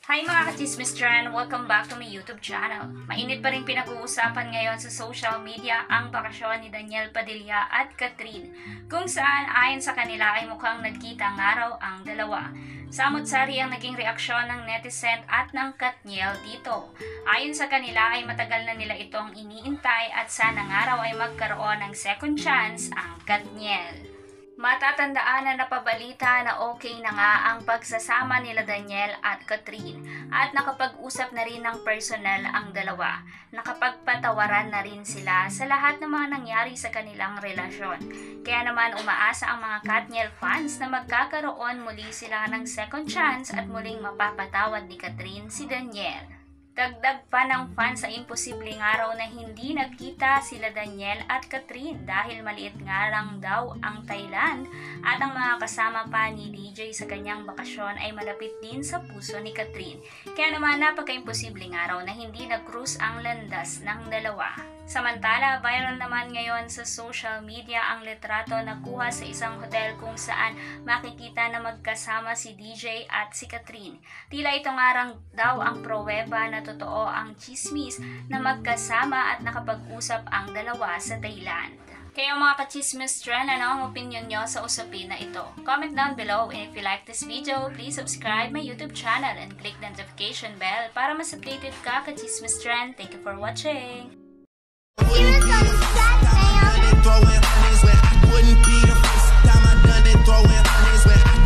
Hi mga ka-chismis dyan! Welcome back to my YouTube channel. Mainit pa rin pinag-uusapan ngayon sa social media ang bakasyon ni Daniel Padilla at Catherine, kung saan ayon sa kanila ay mukhang nagkita araw ang dalawa. Samot-sari ang naging reaksyon ng netizen at ng Katniel dito. Ayon sa kanila ay matagal na nila itong iniintay at sana araw ay magkaroon ng second chance ang Katniel. Matatandaan na napabalita na okay na nga ang pagsasama nila Daniel at Catherine at nakapag-usap na rin ng personal ang dalawa. Nakapagpatawaran na rin sila sa lahat ng mga nangyari sa kanilang relasyon. Kaya naman umaasa ang mga Katniel fans na magkakaroon muli sila ng second chance at muling mapapatawad ni Catherine si Daniel. Dagdag pa ng fans sa imposibleng araw na hindi nagkita sila Daniel at Catherine dahil maliit nga lang daw ang Thailand at ang mga kasama pa ni DJ sa kanyang bakasyon ay malapit din sa puso ni Catherine. Kaya naman napaka-imposibleng araw na hindi nag-cruise ang landas ng dalawa. Samantala, viral naman ngayon sa social media ang litrato na kuha sa isang hotel kung saan makikita na magkasama si DJ at si Catherine. Tila ito nga daw ang pruweba na totoo ang chismis na magkasama at nakapag-usap ang dalawa sa Thailand. Kaya mga ka-chismis trend, ano ang opinion nyo sa usapin na ito? Comment down below, and if you like this video, please subscribe my YouTube channel and click the notification bell para mas updated ka ka-chismis trend. Thank you for watching! Throwing hundreds when I wouldn't be the first time I done it. Throwing hundreds when I